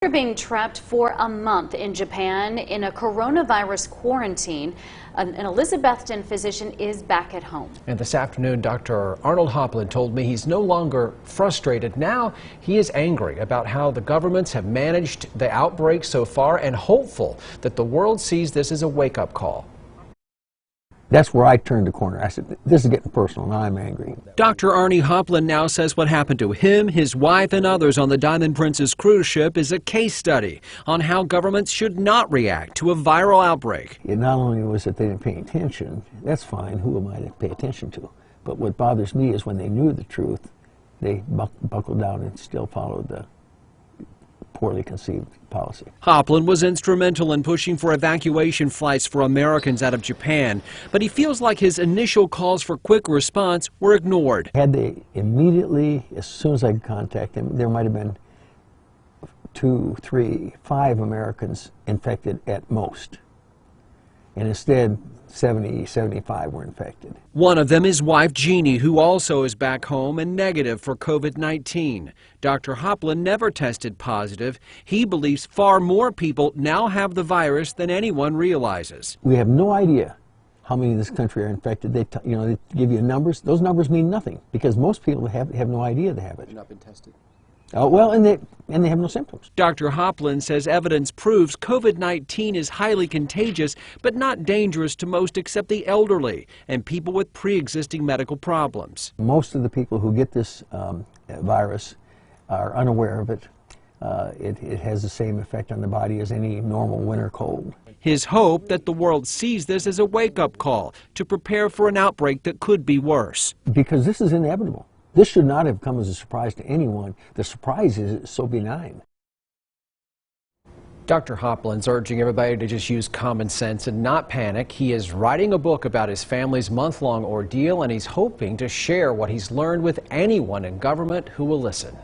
After being trapped for a month in Japan in a coronavirus quarantine, an Elizabethton physician is back at home. And this afternoon, Dr. Arnold Hoplin told me he's no longer frustrated. Now he is angry about how the governments have managed the outbreak so far and hopeful that the world sees this as a wake-up call. That's where I turned the corner. I said, this is getting personal, and I'm angry. Dr. Arnie Hoplin now says what happened to him, his wife, and others on the Diamond Princess cruise ship is a case study on how governments should not react to a viral outbreak. It not only was that they didn't pay attention, that's fine, who am I to pay attention to? But what bothers me is when they knew the truth, they buckled down and still followed the poorly conceived policy. Hoplin was instrumental in pushing for evacuation flights for Americans out of Japan, but he feels like his initial calls for quick response were ignored. Had they immediately, as soon as I could contact them, there might have been 2, 3, 5 Americans infected at most. And instead, 70, 75 were infected. One of them is wife Jeannie, who also is back home and negative for COVID-19. Dr. Hoplin never tested positive. He believes far more people now have the virus than anyone realizes. We have no idea how many in this country are infected. They give you numbers. Those numbers mean nothing because most people have no idea they have it. They've not been tested. Well, and they have no symptoms. Dr. Hoplin says evidence proves COVID-19 is highly contagious, but not dangerous to most except the elderly and people with pre-existing medical problems. Most of the people who get this virus are unaware of it. It has the same effect on the body as any normal winter cold. His hope that the world sees this as a wake-up call to prepare for an outbreak that could be worse. Because this is inevitable. This should not have come as a surprise to anyone. The surprise is it's so benign. Dr. Hoplin's urging everybody to just use common sense and not panic. He is writing a book about his family's month-long ordeal, and he's hoping to share what he's learned with anyone in government who will listen.